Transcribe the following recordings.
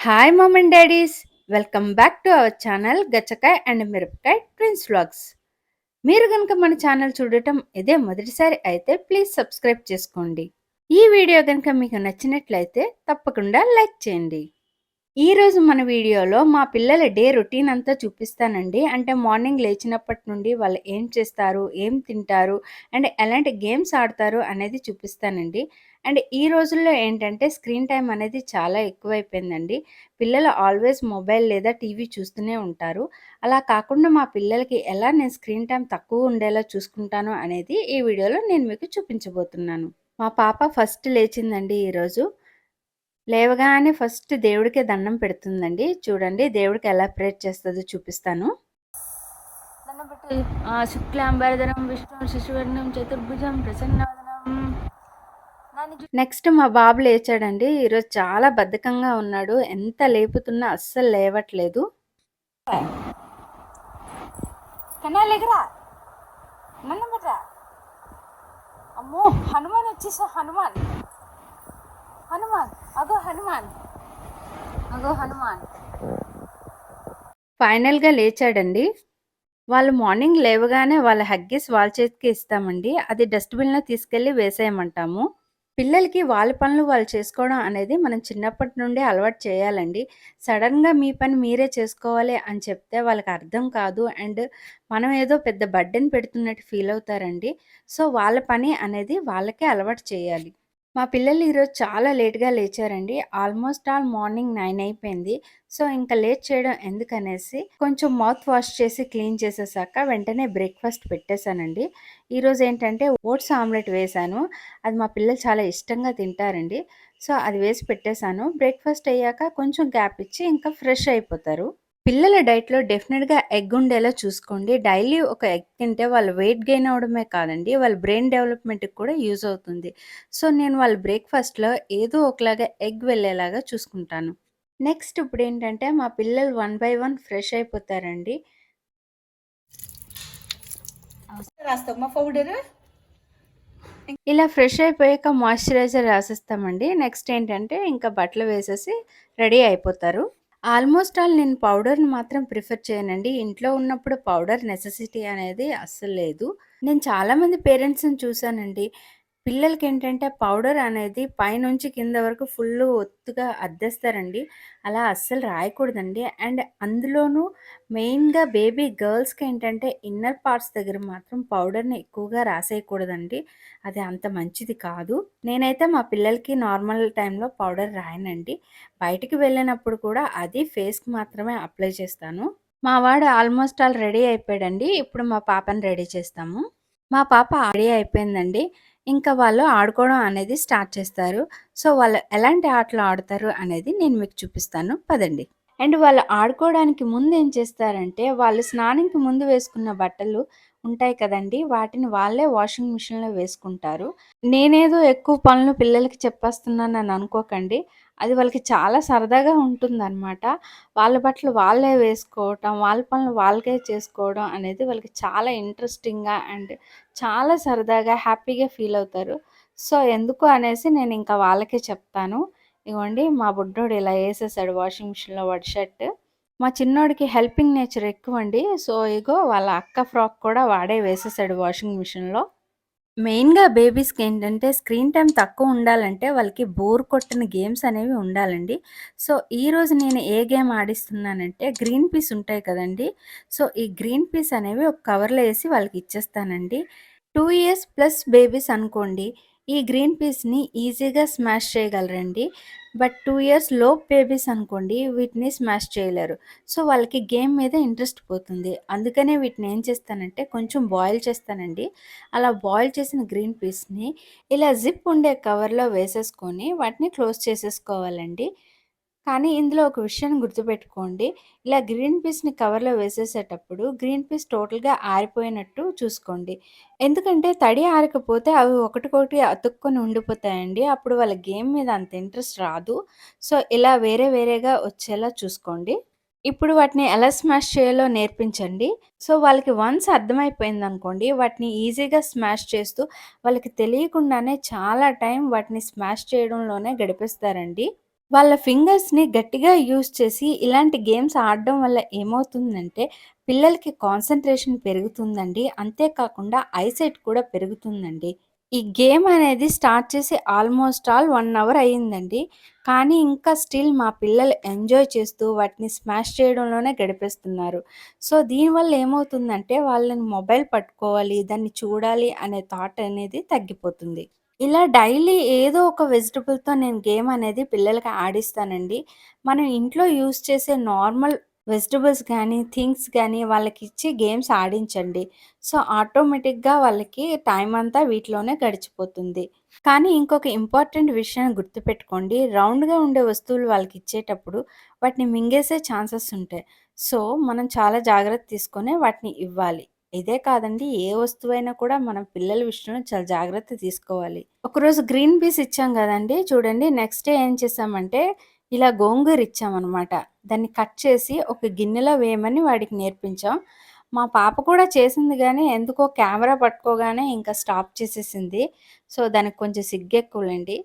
Hi mom and daddies, welcome back to our channel గచ్చకాయ్ and మిరపకాయ్ twins vlogs. మీరు కనుక మన ఛానల్ చూడటం ఇదే మొదటిసారి అయితే ప్లీజ్ సబ్స్క్రైబ్ చేసుకోండి. ఈ వీడియో కనుక మీకు నచ్చినట్లయితే తప్పకుండా లైక్ చేయండి. ఈరోజు మన వీడియోలో మా పిల్లల డే రొటీన్ అంతా చూపిస్తానండి. అంటే మార్నింగ్ లేచినప్పటి నుండి వాళ్ళు ఏం చేస్తారు, ఏం తింటారు అండ్ ఎలాంటి గేమ్స్ ఆడతారు అనేది చూపిస్తానండి. అండ్ ఈ రోజుల్లో ఏంటంటే స్క్రీన్ టైం అనేది చాలా ఎక్కువైపోయిందండి. పిల్లలు ఆల్వేస్ మొబైల్ లేదా టీవీ చూస్తూనే ఉంటారు. అలా కాకుండా మా పిల్లలకి ఎలా నేను స్క్రీన్ టైం తక్కువ ఉండేలా చూసుకుంటాను అనేది ఈ వీడియోలో నేను మీకు చూపించబోతున్నాను. మా పాప ఫస్ట్ లేచిందండి ఈరోజు. లేవగానే ఫస్ట్ దేవుడికే దండం పెడుతుందండి. చూడండి దేవుడికి ఎలా ప్రేయర్ చేస్తుందో చూపిస్తాను. దండం పెట్టి శుక్లాంబరధరం విష్ణు శశివర్ణం చతుర్భుజం ప్రసన్నవదనం. నెక్స్ట్ మా బాబు లేచాడండి. ఈరోజు చాలా బద్ధకంగా ఉన్నాడు. ఎంత లేపుతున్నా అస్సలు లేవట్లేదు. కన్నా లేకరా, దండం పెట్టరా. అమ్మో హనుమాన్ వచ్చేసా. హనుమాన్ అగో హనుమాన్. ఫైనల్గా లేచాడండి. వాళ్ళు మార్నింగ్ లేవగానే వాళ్ళ హగ్గీస్ వాళ్ళ చేతికి ఇస్తామండి. అది డస్ట్బిన్లో తీసుకెళ్ళి వేసేయమంటాము. పిల్లలకి వాళ్ళ పనులు వాళ్ళు చేసుకోవడం అనేది మనం చిన్నప్పటి నుండి అలవాటు చేయాలండి. సడన్గా మీ పని మీరే చేసుకోవాలి అని చెప్తే వాళ్ళకి అర్థం కాదు. అండ్ మనం ఏదో పెద్ద బర్డెన్ పెడుతున్నట్టు ఫీల్ అవుతారండి. సో వాళ్ళ పని అనేది వాళ్ళకే అలవాటు చేయాలి. మా పిల్లలు ఈరోజు చాలా లేట్‌గా లేచారండి. ఆల్మోస్ట్ ఆల్ మార్నింగ్ 9 అయిపోయింది. సో, ఇంక లేట్ చేయడం ఎందుకనేసి కొంచెం మౌత్ వాష్ చేసి క్లీన్ చేసేసాక వెంటనే బ్రేక్‌ఫాస్ట్ పెట్టేశానండి. ఈరోజు ఏంటంటే ఓట్స్ ఆమ్లెట్ వేశాను. అది మా పిల్లలు చాలా ఇష్టంగా తింటారండి. సో, అది వేసి పెట్టేశాను. బ్రేక్‌ఫాస్ట్ అయ్యాక కొంచెం గ్యాప్ ఇచ్చి ఇంకా ఫ్రెష్ అయిపోతారు. పిల్లల డైట్‌లో డెఫినిట్‌గా ఎగ్ ఉండేలా చూసుకోండి. డైలీ ఒక ఎగ్ తింటే వాళ్ళు వెయిట్ గెయిన్ అవ్వడమే కాదండి, వాళ్ళ బ్రెయిన్ డెవలప్‌మెంట్‌కి కూడా యూజ్ అవుతుంది. సో, నేను వాళ్ళ బ్రేక్‌ఫాస్ట్‌లో ఏదో ఒకలాగా ఎగ్ వెళ్ళేలాగా చూసుకుంటాను. నెక్స్ట్ ఇప్పుడేంటంటే మా పిల్లలు వన్ బై వన్ ఫ్రెష్ అయిపోతారండి. ఇలా ఫ్రెష్ అయిపోయాక మాయిశ్చరైజర్ రాసేస్తామండి. నెక్స్ట్ ఏంటంటే ఇంకా బట్టలు వేసేసి రెడీ అయిపోతారు. ఆల్మోస్ట్ ఆల్ నేను పౌడర్‌ని మాత్రం ప్రిఫర్ చేయనండి. ఇంట్లో ఉన్నప్పుడు పౌడర్ నెసెసిటీ అనేది అస్సలు లేదు. నేను చాలామంది పేరెంట్స్‌ని చూసానండి. పిల్లలకేంటంటే పౌడర్ అనేది పైనుంచి కింద వరకు ఫుల్లు ఒత్తుగా అద్దేస్తారండి. అలా అస్సలు రాయకూడదండి. అండ్ అందులోనూ మెయిన్‌గా బేబీ గర్ల్స్‌కేంటంటే ఇన్నర్ పార్ట్స్ దగ్గర మాత్రం పౌడర్‌ని ఎక్కువగా రాసేయకూడదండి. అది అంత మంచిది కాదు. నేనైతే మా పిల్లలకి నార్మల్ టైంలో పౌడర్ రాయనండి. బయటికి వెళ్ళినప్పుడు కూడా అది ఫేస్‌కి మాత్రమే అప్లై చేస్తాను. మా వాడు ఆల్మోస్ట్ ఆల్ రెడీ అయిపోయాడండి. ఇప్పుడు మా పాపని రెడీ చేస్తాము. మా పాప రెడీ అయిపోయిందండి. ఇంకా వాళ్ళు ఆడుకోవడం అనేది స్టార్ట్ చేస్తారు. సో, వాళ్ళు ఎలాంటి ఆటలు ఆడతారు అనేది నేను మీకు చూపిస్తాను పదండి. అండ్ వాళ్ళు ఆడుకోవడానికి ముందు ఏం చేస్తారంటే, వాళ్ళు స్నానంకి ముందు వేసుకున్న బట్టలు ఉంటాయి కదండీ! వాటిని వాళ్ళే వాషింగ్ మిషన్‌లో వేసుకుంటారు. నేనేదో ఎక్కువ పనులు పిల్లలకి చెప్పేస్తున్నానని అనుకోకండి. అది వాళ్ళకి చాలా సరదాగా ఉంటుందనమాట. వాళ్ళ బట్టలు వాళ్ళే వేసుకోవటం, వాళ్ళ పనులు వాళ్ళకే చేసుకోవడం అనేది వాళ్ళకి చాలా ఇంట్రెస్టింగ్‌గా అండ్ చాలా సరదాగా, హ్యాపీగా ఫీల్ అవుతారు. సో, ఎందుకు అనేసి నేనింక వాళ్ళకే చెప్తాను. ఇగోండి మా బుడ్డోడు ఇలా ఏసేసాడు వాషింగ్ మిషన్‌లో వాడి షర్ట్. మా చిన్నోడికి హెల్పింగ్ నేచర్ ఎక్కువండి. సో, ఇగో వాళ్ళ అక్క ఫ్రాక్ కూడా వాడే వేసేసాడు వాషింగ్ మిషన్‌లో. మెయిన్‌గా బేబీస్‌కేంటంటే స్క్రీన్ టైమ్ తక్కువ ఉండాలంటే వాళ్ళకి బోర్ కొట్టని గేమ్స్ అనేవి ఉండాలండి. సో, ఈరోజు నేను ఏ గేమ్ ఆడిస్తున్నానంటే గ్రీన్ పీస్ ఉంటాయి కదండీ! సో, ఈ గ్రీన్ పీస్ అనేవి ఒక కవర్‌లో ఏసి వాళ్ళకి ఇచ్చేస్తానండి. 2 ఇయర్స్ ప్లస్ బేబీస్ అనుకోండి. ఈ గ్రీన్ పీస్‌ని ఈజీగా స్మాష్ చేయగలరండి. బట్ 2 ఇయర్స్ లోపు బేబీస్ అనుకోండి వీటిని స్మాష్ చేయలేరు. సో, వాళ్ళకి గేమ్ మీద ఇంట్రెస్ట్ పోతుంది. అందుకనే వీటిని ఏం చేస్తానంటే కొంచెం బాయిల్ చేస్తానండి. అలా బాయిల్ చేసిన గ్రీన్ పీస్‌ని ఇలా జిప్ ఉండే కవర్‌లో వేసేసుకొని వాటిని క్లోజ్ చేసేసుకోవాలండి. కానీ ఇందులో ఒక విషయాన్ని గుర్తుపెట్టుకోండి. ఇలా గ్రీన్ పీస్‌ని కవర్‌లో వేసేసేటప్పుడు గ్రీన్ పీస్ టోటల్‌గా ఆరిపోయినట్టు చూసుకోండి. ఎందుకంటే తడి ఆరకపోతే అవి ఒకటికొకటి అతుక్కొని ఉండిపోతాయండి. అప్పుడు వాళ్ళ గేమ్ మీద అంత ఇంట్రెస్ట్ రాదు. సో, ఇలా వేరే వేరేగా వచ్చేలా చూసుకోండి. ఇప్పుడు వాటిని ఎలా స్మాష్ చేయాలో నేర్పించండి. సో, వాళ్ళకి వన్స్ అర్థమైపోయిందనుకోండి, వాటిని ఈజీగా స్మాష్ చేస్తూ వాళ్ళకి తెలియకుండానే చాలా టైం వాటిని స్మాష్ చేయడంలోనే గడిపేస్తారండి. వాళ్ళ ఫింగర్స్‌ని గట్టిగా యూజ్ చేసి ఇలాంటి గేమ్స్ ఆడడం వల్ల ఏమవుతుందంటే, పిల్లలకి కాన్సంట్రేషన్ పెరుగుతుందండి. అంతే కాకుండా ఐసైట్ కూడా పెరుగుతుందండి. ఈ గేమ్ అనేది స్టార్ట్ చేసి ఆల్మోస్ట్ ఆల్ 1 అవర్ అయిందండి. కానీ ఇంకా స్టిల్ మా పిల్లలు ఎంజాయ్ చేస్తూ వాటిని స్మాష్ చేయడంలోనే గడిపేస్తున్నారు. సో, దీనివల్ల ఏమవుతుందంటే వాళ్ళని మొబైల్ పట్టుకోవాలి, దాన్ని చూడాలి అనే థాట్ అనేది తగ్గిపోతుంది. ఇలా డైలీ ఏదో ఒక వెజిటబుల్‌తో నేను గేమ్ అనేది పిల్లలకి ఆడిస్తానండి. మనం ఇంట్లో యూజ్ చేసే నార్మల్ వెజిటబుల్స్ గానీ, థింగ్స్ గానీ వాళ్ళకిచ్చి గేమ్స్ ఆడించండి. సో, ఆటోమేటిక్‌గా వాళ్ళకి టైం అంతా వీటిలోనే గడిచిపోతుంది. కానీ ఇంకొక ఇంపార్టెంట్ విషయాన్ని గుర్తుపెట్టుకోండి. రౌండ్‌గా ఉండే వస్తువులు వాళ్ళకిచ్చేటప్పుడు వాటిని మింగేసే ఛాన్సెస్ ఉంటాయి. సో, మనం చాలా జాగ్రత్త తీసుకొనే వాటిని ఇవ్వాలి. ఇదే కాదండి, ఏ వస్తువైనా కూడా మనం పిల్లల విషయంలో చాలా జాగ్రత్త తీసుకోవాలి. ఒకరోజు గ్రీన్ పీస్ ఇచ్చాం గదండీ! చూడండి, నెక్స్ట్ డే ఏం చేశామంటే, ఇలా గోంగూర ఇచ్చామనమాట. దాన్ని కట్ చేసి ఒక గిన్నెలో వేయమని వాడికి నేర్పించాం. మా పాప కూడా చేసింది గానీ, ఎందుకో కెమెరా పట్టుకోగానే ఇంకా స్టాప్ చేసేసింది. సో, దానికి కొంచెం సిగ్గెక్కువలెండి.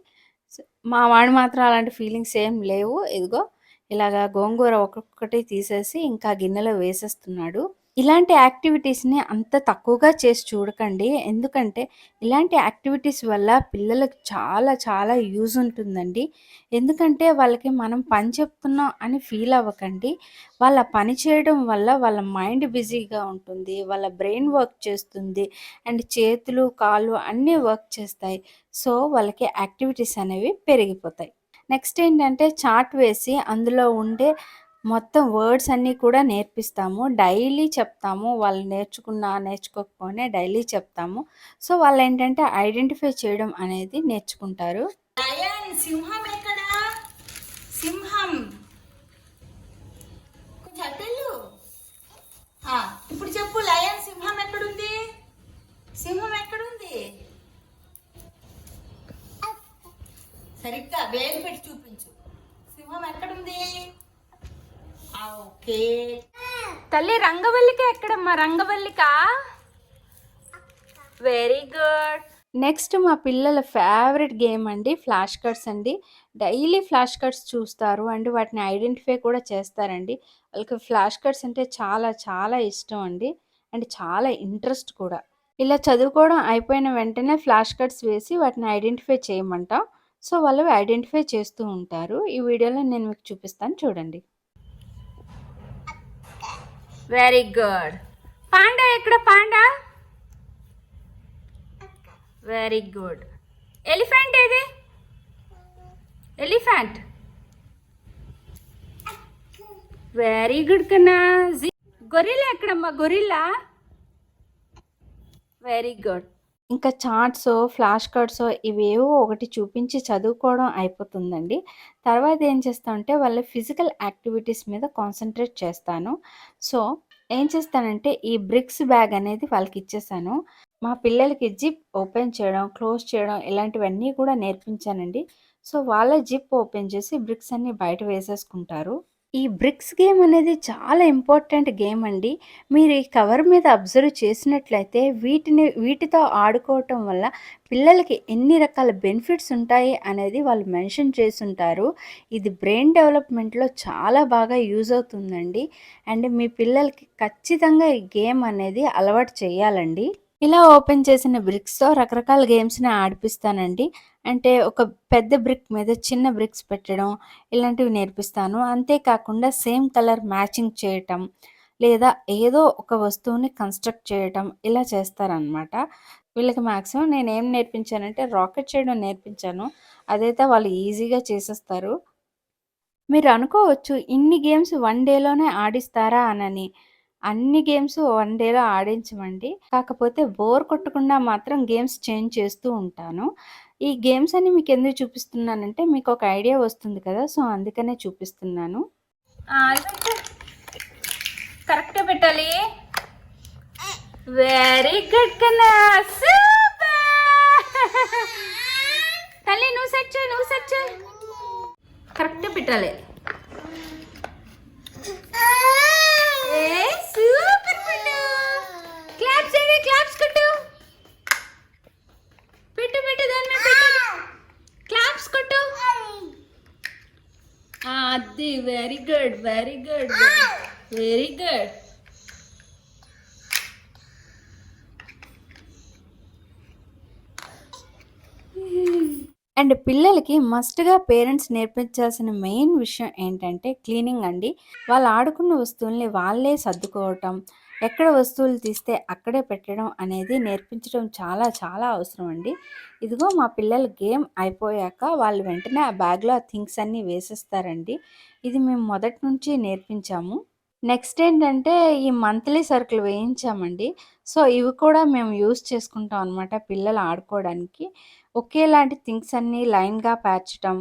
స్ మా వాడు మాత్రం అలాంటి ఫీలింగ్స్ ఏం లేవు. ఇదిగో ఇలాగా గోంగూర ఒక్కొక్కటి తీసేసి ఇంకా గిన్నెలో వేసేస్తున్నాడు. ఇలాంటి యాక్టివిటీస్‌ని అంత తక్కువగా చేసి చూడకండి. ఎందుకంటే, ఇలాంటి యాక్టివిటీస్ వల్ల పిల్లలకి చాలా చాలా యూజ్ ఉంటుందండి. ఎందుకంటే, వాళ్ళకి మనం పని చెప్తున్నాం అని ఫీల్ అవ్వకండి. వాళ్ళ పని చేయడం వల్ల వాళ్ళ మైండ్ బిజీగా ఉంటుంది. వాళ్ళ బ్రెయిన్ వర్క్ చేస్తుంది. అండ్ చేతులు, కాళ్ళు అన్నీ వర్క్ చేస్తాయి. సో, వాళ్ళకి యాక్టివిటీస్ అనేవి పెరిగిపోతాయి. నెక్స్ట్ ఏంటంటే, చార్ట్ వేసి అందులో ఉండే మొత్తం వర్డ్స్ అన్నీ కూడా నేర్పిస్తాము. డైలీ చెప్తాము. వాళ్ళు నేర్చుకున్నా, నేర్చుకోకపోయినా డైలీ చెప్తాము. సో, వాళ్ళేంటంటే ఐడెంటిఫై చేయడం అనేది నేర్చుకుంటారు. లయన్ సింహం ఎక్కడా? సింహం కొంచెం అటెళ్ళు. ఇప్పుడు చెప్పు, లయన్ సింహం ఎక్కడుంది? సింహం ఎక్కడుంది? సరిగ్గా వేలు పెట్టి చూపించు. సింహం ఎక్కడుంది? ఓకే. తల్లి రంగవల్లిక ఎక్కడమ్మా? రంగవల్లిక. Very good. నెక్స్ట్ మా పిల్లల ఫేవరెట్ గేమ్ అండి ఫ్లాష్ కార్డ్స్ అండి. డైలీ ఫ్లాష్ కార్డ్స్ చూస్తారు అండ్ వాటిని ఐడెంటిఫై కూడా చేస్తారండి. వాళ్ళకి ఫ్లాష్ కార్డ్స్ అంటే చాలా చాలా ఇష్టం అండి. అండ్ చాలా ఇంట్రెస్ట్ కూడా. ఇలా చదువుకోవడం అయిపోయిన వెంటనే ఫ్లాష్ కార్డ్స్ వేసి వాటిని ఐడెంటిఫై చేయమంటాం. సో, వాళ్ళు ఐడెంటిఫై చేస్తూ ఉంటారు. ఈ వీడియోలో నేను మీకు చూపిస్తాను చూడండి. Very good. పాండా ఎక్కడ? పాండా. Very good. ఎలిఫెంట్ ఏది? ఎలిఫెంట్. వెరీ గుడ్ కన్నా. గొరిల్లా ఎక్కడమ్మా? గొరిల్లా. Very good. ఇంకా చార్ట్సో, ఫ్లాష్ కార్డ్సో ఇవేవో ఒకటి చూపించి చదువుకోవడం అయిపోతుందండి. తర్వాత ఏం చేస్తామంటే వాళ్ళ ఫిజికల్ యాక్టివిటీస్ మీద కాన్సంట్రేట్ చేస్తాను. సో, ఏం చేస్తానంటే ఈ బ్రిక్స్ బ్యాగ్ అనేది వాళ్ళకిచ్చేసాను. మా పిల్లలకి జిప్ ఓపెన్ చేయడం, క్లోజ్ చేయడం ఇలాంటివన్నీ కూడా నేర్పించానండి. సో, వాళ్ళే జిప్ ఓపెన్ చేసి బ్రిక్స్ అన్నీ బయట వేసేసుకుంటారు. ఈ బ్రిక్స్ గేమ్ అనేది చాలా ఇంపార్టెంట్ గేమ్ అండి. మీరు ఈ కవర్ మీద అబ్జర్వ్ చేసినట్లయితే వీటితో ఆడుకోవటం వల్ల పిల్లలకి ఎన్ని రకాల బెనిఫిట్స్ ఉంటాయి అనేది వాళ్ళు మెన్షన్ చేసుంటారు. ఇది బ్రెయిన్ డెవలప్‌మెంట్‌లో చాలా బాగా యూజ్ అవుతుందండి. అండ్ మీ పిల్లలకి ఖచ్చితంగా ఈ గేమ్ అనేది అలవాటు చేయాలండి. ఇలా ఓపెన్ చేసిన బ్రిక్స్‌తో రకరకాల గేమ్స్‌ని ఆడిపిస్తానండి. అంటే ఒక పెద్ద బ్రిక్ మీద చిన్న బ్రిక్స్ పెట్టడం ఇలాంటివి నేర్పిస్తాను. అంతే కాకుండా సేమ్ కలర్ మ్యాచింగ్ చేయటం, లేదా ఏదో ఒక వస్తువుని కన్‌స్ట్రక్ట్ చేయటం ఇలా చేస్తారనమాట. వీళ్ళకి మాక్సిమం నేనేం నేర్పించానంటే రాకెట్ చేయడం నేర్పించాను. అదైతే వాళ్ళు ఈజీగా చేసేస్తారు. మీరు అనుకోవచ్చు ఇన్ని గేమ్స్ వన్ డేలోనే ఆడిస్తారా అనని. అన్ని గేమ్స్ వన్ డేలో ఆడించమండి. కాకపోతే బోర్ కొట్టకుండా మాత్రం గేమ్స్ చేంజ్ చేస్తూ ఉంటాను. ఈ గేమ్స్ అన్ని మీకెందుకు చూపిస్తున్నానంటే మీకొక ఐడియా వస్తుంది కదా! సో, అందుకనే చూపిస్తున్నాను. కరెక్ట్‌గా పెట్టాలి. వెరీ గుడ్ కన్నా. సూపర్. తల్లి నువ్వు సెట్ చేయి, నువ్వు సెట్ చేయి. కరెక్ట్‌గా పెట్టాలి. సూపర్ పెట్టు. క్లాప్స్ ఏవి? క్లాప్స్ కొట్టు. పెట్టు పెట్టు దాని మీద పెట్టు. క్లాప్స్ కొట్టు. Good, very good, very good. And పిల్లలకి మస్ట్‌గా పేరెంట్స్ నేర్పించాల్సిన మెయిన్ విషయం ఏంటంటే క్లీనింగ్ అండి. వాళ్ళు ఆడుకున్న వస్తువుల్ని వాళ్ళే సర్దుకోవటం, ఎక్కడ వస్తువులు తీస్తే అక్కడే పెట్టడం అనేది నేర్పించడం చాలా చాలా అవసరం అండి. ఇదిగో మా పిల్లలు గేమ్ అయిపోయాక వాళ్ళు వెంటనే ఆ బ్యాగ్‌లో ఆ థింగ్స్ అన్నీ వేసేస్తారండి. ఇది మేము మొదటి నుంచి నేర్పించాము. నెక్స్ట్ ఏంటంటే ఈ మంత్లీ సరుకులు వేయించామండి. సో, ఇవి కూడా మేము యూజ్ చేసుకుంటాం అనమాట పిల్లలు ఆడుకోవడానికి. ఒకేలాంటి థింగ్స్ అన్నీ లైన్‌గా పేర్చటం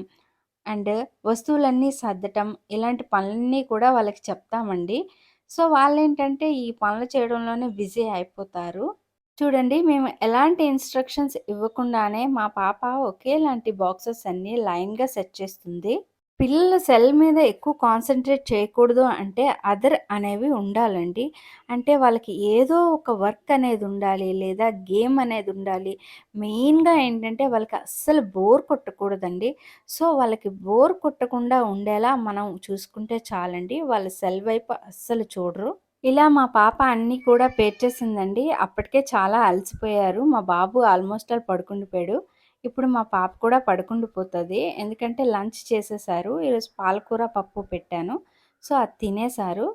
అండ్ వస్తువులన్నీ సర్దటం ఇలాంటి పనులన్నీ కూడా వాళ్ళకి చెప్తామండి. సో, వాళ్ళేంటంటే ఈ పనులు చేయడంలోనే బిజీ అయిపోతారు. చూడండి మేము ఎలాంటి ఇన్‌స్ట్రక్షన్స్ ఇవ్వకుండానే మా పాప ఒకేలాంటి బాక్సెస్ అన్నీ లైన్‌గా సెట్ చేస్తుంది. పిల్లలు సెల్ మీద ఎక్కువ కాన్సంట్రేట్ చేయకూడదు అంటే అదర్ అనేవి ఉండాలండి. అంటే వాళ్ళకి ఏదో ఒక వర్క్ అనేది ఉండాలి. లేదా గేమ్ అనేది ఉండాలి. మెయిన్‌గా ఏంటంటే వాళ్ళకి అస్సలు బోర్ కొట్టకూడదండి. సో, వాళ్ళకి బోర్ కొట్టకుండా ఉండేలా మనం చూసుకుంటే చాలండి. వాళ్ళు సెల్ వైపు అస్సలు చూడరు. ఇలా మా పాప అన్నీ కూడా పేర్చేసిందండి. అప్పటికే చాలా అలసిపోయారు. మా బాబు ఆల్‌మోస్ట్ ఆల్ పడుకుండిపోయాడు. ఇప్పుడు మా పాప కూడా పడుకుండిపోతది. ఎందుకంటే లంచ్ చేసేసారు. ఈరోజు పాలకూర, పప్పు పెట్టాను. సో, అది తినేసారు.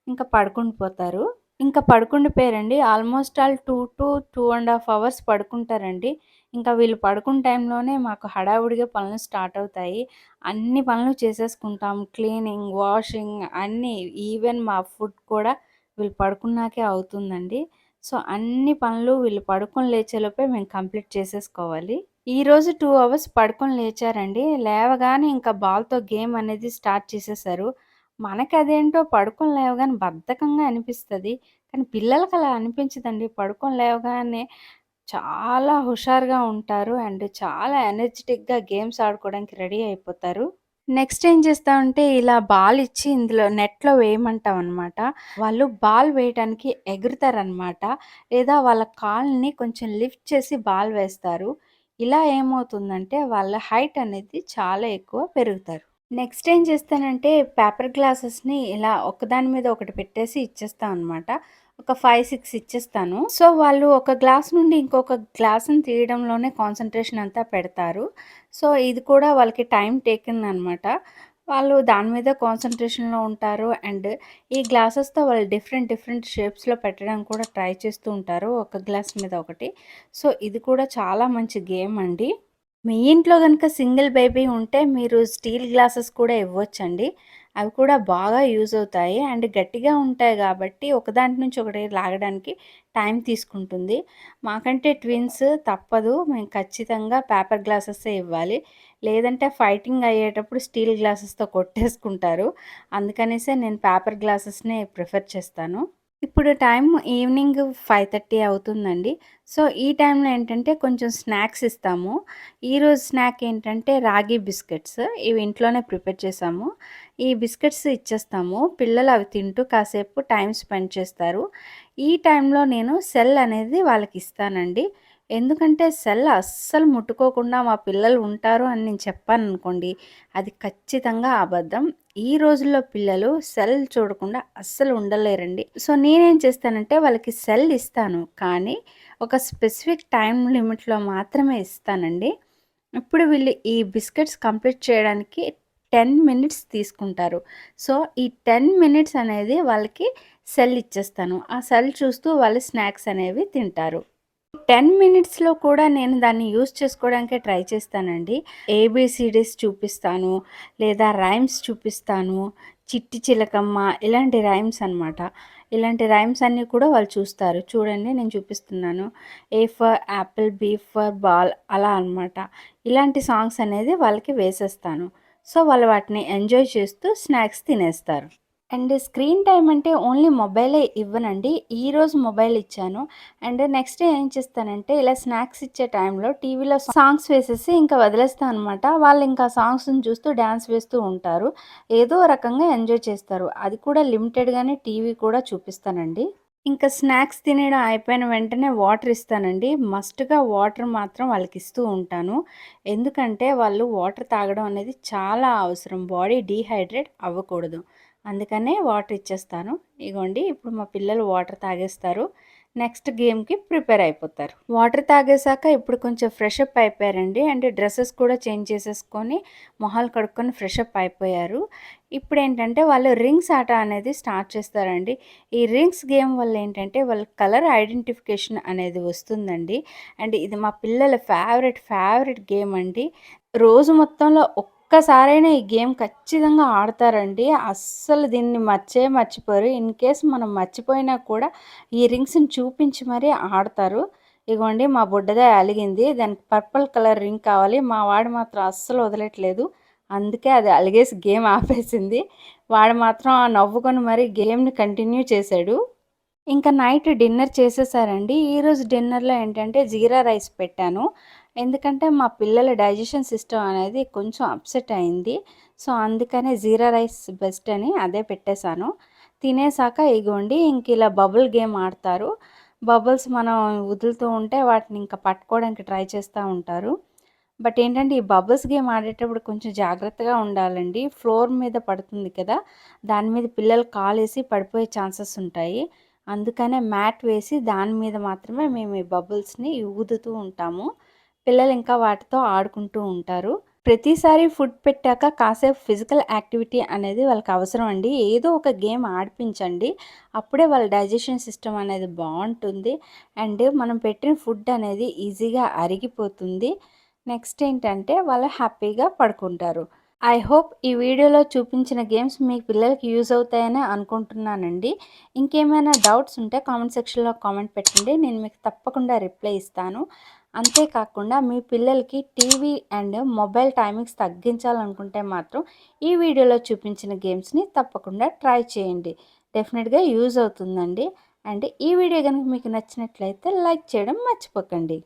ఇంకా పడుకుండిపోతారు. ఇంకా పడుకుండిపోయారండి. ఆల్‌మోస్ట్ ఆల్ 2-2 ½ అవర్స్ పడుకుంటారండి. ఇంకా వీళ్ళు పడుకున్న టైంలోనే మాకు హడావుడిగా పనులు స్టార్ట్ అవుతాయి. అన్ని పనులు చేసేసుకుంటాం. క్లీనింగ్, వాషింగ్ అన్నీ ఈవెన్ మా ఫుడ్ కూడా వీళ్ళు పడుకున్నాకే అవుతుందండి. సో, అన్ని పనులు వీళ్ళు పడుకొని లేచేలోపే మేము కంప్లీట్ చేసేసుకోవాలి. ఈరోజు 2 అవర్స్ పడుకొని లేచారండి. లేవగానే ఇంకా బాల్‌తో గేమ్ అనేది స్టార్ట్ చేసేసారు. మనకదేంటో పడుకొని లేవగానే బద్ధకంగా అనిపిస్తది. కానీ పిల్లలకలా అనిపించదండి. పడుకొని లేవగానే చాలా హుషారుగా ఉంటారు. అండ్ చాలా ఎనర్జిటిక్‌గా గేమ్స్ ఆడుకోవడానికి రెడీ అయిపోతారు. నెక్స్ట్ ఏం చేస్తామంటే ఇలా బాల్ ఇచ్చి ఇందులో నెట్‌లో వేయమంటామనమాట. వాళ్ళు బాల్ వేయటానికి ఎగురుతారనమాట. లేదా వాళ్ళ కాళ్ళని కొంచెం లిఫ్ట్ చేసి బాల్ వేస్తారు. ఇలా ఏమవుతుందంటే వాళ్ళ హైట్ అనేది చాలా ఎక్కువ పెరుగుతారు. నెక్స్ట్ ఏం చేస్తానంటే పేపర్ గ్లాసెస్‌ని ఇలా ఒకదాని మీద ఒకటి పెట్టేసి ఇచ్చేస్తా అనమాట. ఒక 5, 6 ఇచ్చేస్తాను. సో, వాళ్ళు ఒక గ్లాస్ నుండి ఇంకొక గ్లాస్‌ని తీయడంలోనే కాన్సంట్రేషన్ అంతా పెడతారు. సో, ఇది కూడా వాళ్ళకి టైమ్ టేకెన్ అనమాట. వాళ్ళు దాని మీద కాన్సంట్రేషన్‌లో ఉంటారు. అండ్ ఈ గ్లాసెస్‌తో వాళ్ళు డిఫరెంట్ డిఫరెంట్ షేప్స్‌లో పెట్టడానికి కూడా ట్రై చేస్తూ ఉంటారు. ఒక గ్లాస్ మీద ఒకటి. సో, ఇది కూడా చాలా మంచి గేమ్ అండి. మీ ఇంట్లో గనుక సింగిల్ బేబీ ఉంటే మీరు స్టీల్ గ్లాసెస్ కూడా ఇవ్వొచ్చండి. అవి కూడా బాగా యూజ్ అవుతాయి. అండ్ గట్టిగా ఉంటాయి గాబట్టి ఒకదాంటి నుంచి ఒకటి లాగడానికి టైం తీసుకుంటుంది. మాకంటే ట్విన్స్ తప్పదు. మేము ఖచ్చితంగా పేపర్ గ్లాసెస్సే ఇవ్వాలి. లేదంటే ఫైటింగ్ అయ్యేటప్పుడు స్టీల్ గ్లాసెస్‌తో కొట్టేసుకుంటారు. అందుకనేసే నేను పేపర్ గ్లాసెస్‌నే ప్రిఫర్ చేస్తాను. ఇప్పుడు టైం ఈవినింగ్ 5:30 అవుతుందండి. సో, ఈ టైంలో ఏంటంటే కొంచెం స్నాక్స్ ఇస్తాము. ఈరోజు స్నాక్ ఏంటంటే రాగి బిస్కెట్స్. ఇవి ఇంట్లోనే ప్రిపేర్ చేశాము. ఈ బిస్కెట్స్ ఇచ్చేస్తాము. పిల్లలు అవి తింటూ కాసేపు టైం స్పెండ్ చేస్తారు. ఈ టైంలో నేను సెల్ అనేది వాళ్ళకి ఇస్తానండి. ఎందుకంటే సెల్ అస్సలు ముట్టుకోకుండా మా పిల్లలు ఉంటారు అని నేను చెప్పాననుకోండి, అది ఖచ్చితంగా అబద్ధం. ఈ రోజుల్లో పిల్లలు సెల్ చూడకుండా అస్సలు ఉండలేరండి. సో, నేనేం చేస్తానంటే వాళ్ళకి సెల్ ఇస్తాను. కానీ ఒక స్పెసిఫిక్ టైమ్ లిమిట్‌లో మాత్రమే ఇస్తానండి. ఇప్పుడు వీళ్ళు ఈ బిస్కెట్స్ కంప్లీట్ చేయడానికి 10 మినిట్స్ తీసుకుంటారు. సో, ఈ 10 మినిట్స్ అనేది వాళ్ళకి సెల్ ఇచ్చేస్తాను. ఆ సెల్ చూస్తూ వాళ్ళు స్నాక్స్ అనేవి తింటారు. 10 మినిట్స్‌లో కూడా నేను దాన్ని యూజ్ చేసుకోవడానికే ట్రై చేస్తానండి. ఏబీసీడీస్ చూపిస్తాను, లేదా రైమ్స్ చూపిస్తాను. చిట్టి చిలకమ్మ ఇలాంటి రైమ్స్ అనమాట. ఇలాంటి రైమ్స్ అన్నీ కూడా వాళ్ళు చూస్తారు. చూడండి నేను చూపిస్తున్నాను. A for apple, B for ball అలా అనమాట. ఇలాంటి సాంగ్స్ అనేది వాళ్ళకి వేసేస్తాను. సో, వాళ్ళు వాటిని ఎంజాయ్ చేస్తూ స్నాక్స్ తినేస్తారు. అండ్ స్క్రీన్ టైమ్ అంటే ఓన్లీ మొబైలే ఇవ్వనండి. ఈరోజు మొబైల్ ఇచ్చాను. అండ్ నెక్స్ట్ ఏం చేస్తానంటే ఇలా స్నాక్స్ ఇచ్చే టైంలో టీవీలో సాంగ్స్ వేసేసి ఇంకా వదిలేస్తాను అనమాట. వాళ్ళు ఇంకా సాంగ్స్‌ని చూస్తూ డాన్స్ వేస్తూ ఉంటారు. ఏదో రకంగా ఎంజాయ్ చేస్తారు. అది కూడా లిమిటెడ్‌గానే టీవీ కూడా చూపిస్తానండి. ఇంకా స్నాక్స్ తినేయడం అయిపోయిన వెంటనే వాటర్ ఇస్తానండి. మస్ట్‌గా వాటర్ మాత్రం వాళ్ళకిస్తూ ఉంటాను. ఎందుకంటే వాళ్ళు వాటర్ తాగడం అనేది చాలా అవసరం. బాడీ డీహైడ్రేట్ అవ్వకూడదు. అందుకనే వాటర్ ఇచ్చేస్తాను. ఇగోండి ఇప్పుడు మా పిల్లలు వాటర్ తాగేస్తారు. నెక్స్ట్ గేమ్‌కి ప్రిపేర్ అయిపోతారు. వాటర్ తాగేసాక ఇప్పుడు కొంచెం ఫ్రెష్ అప్ అయిపోయారండి. అంటే డ్రెసెస్ కూడా చేంజ్ చేసేసుకొని, మొహాలు కడుక్కొని ఫ్రెష్ అప్ అయిపోయారు. ఇప్పుడేంటంటే వాళ్ళు రింగ్స్ ఆట అనేది స్టార్ట్ చేస్తారండి. ఈ రింగ్స్ గేమ్ వల్ల ఏంటంటే వాళ్ళ కలర్ ఐడెంటిఫికేషన్ అనేది వస్తుందండి. అండ్ ఇది మా పిల్లల ఫేవరెట్ గేమ్ అండి. రోజు మొత్తంలో ఒక్కసారైనా ఈ గేమ్ ఖచ్చితంగా ఆడతారండి. అస్సలు దీన్ని మర్చిపోరు. ఇన్ కేస్ మనం మర్చిపోయినా కూడా ఈ రింగ్స్‌ని చూపించి మరీ ఆడతారు. ఇగోండి మా బుడ్డదాయి అలిగింది. దానికి పర్పుల్ కలర్ రింగ్ కావాలి. మా వాడు మాత్రం అస్సలు వదలట్లేదు. అందుకే అది అలిగేసి గేమ్ ఆపేసింది. వాడు మాత్రం నవ్వుకొని మరీ గేమ్‌ని కంటిన్యూ చేశాడు. ఇంకా నైట్ డిన్నర్ చేసేసారండి. ఈరోజు డిన్నర్‌లో ఏంటంటే జీరా రైస్ పెట్టాను. ఎందుకంటే మా పిల్లల డైజెషన్ సిస్టమ్ అనేది కొంచెం అప్సెట్ అయింది. సో, అందుకనే జీరా రైస్ బెస్ట్ అని అదే పెట్టేశాను. తినేసాక ఇగోండి ఇంక ఇలా బబుల్ గేమ్ ఆడతారు. బబుల్స్ మనం వదులుతూ ఉంటే వాటిని ఇంకా పట్టుకోవడానికి ట్రై చేస్తా ఉంటారు. బట్ ఏంటంటే ఈ బబుల్స్ గేమ్ ఆడేటప్పుడు కొంచెం జాగ్రత్తగా ఉండాలండి. ఫ్లోర్ మీద పడుతుంది కదా! దాని మీద పిల్లలు కాలేసి పడిపోయే ఛాన్సెస్ ఉంటాయి. అందుకనే మ్యాట్ వేసి దాని మీద మాత్రమే మేము ఈ బబుల్స్‌ని ఊదుతూ ఉంటాము. పిల్లలు ఇంకా వాటితో ఆడుకుంటూ ఉంటారు. ప్రతిసారి ఫుడ్ పెట్టాక కాసేపు ఫిజికల్ యాక్టివిటీ అనేది వాళ్ళకి అవసరం అండి. ఏదో ఒక గేమ్ ఆడిపించండి. అప్పుడే వాళ్ళ డైజెషన్ సిస్టమ్ అనేది బావుంటుంది. అండ్ మనం పెట్టిన ఫుడ్ అనేది ఈజీగా అరిగిపోతుంది. నెక్స్ట్ ఏంటంటే వాళ్ళు హ్యాపీగా పడుకుంటారు. ఐ హోప్ ఈ వీడియోలో చూపించిన గేమ్స్ మీ పిల్లలకి యూజ్ అవుతాయని అనుకుంటున్నానండి. ఇంకేమైనా డౌట్స్ ఉంటే కామెంట్ సెక్షన్‌లో కామెంట్ పెట్టండి. నేను మీకు తప్పకుండా రిప్లై ఇస్తాను. అంతేకాకుండా మీ పిల్లలకి టీవీ అండ్ మొబైల్ టైమింగ్స్ తగ్గించాలనుకుంటే మాత్రం ఈ వీడియోలో చూపించిన గేమ్స్‌ని తప్పకుండా ట్రై చేయండి. డెఫినెట్‌గా యూజ్ అవుతుందండి. అండ్ ఈ వీడియో గనుక మీకు నచ్చినట్లయితే లైక్ చేయడం మర్చిపోకండి.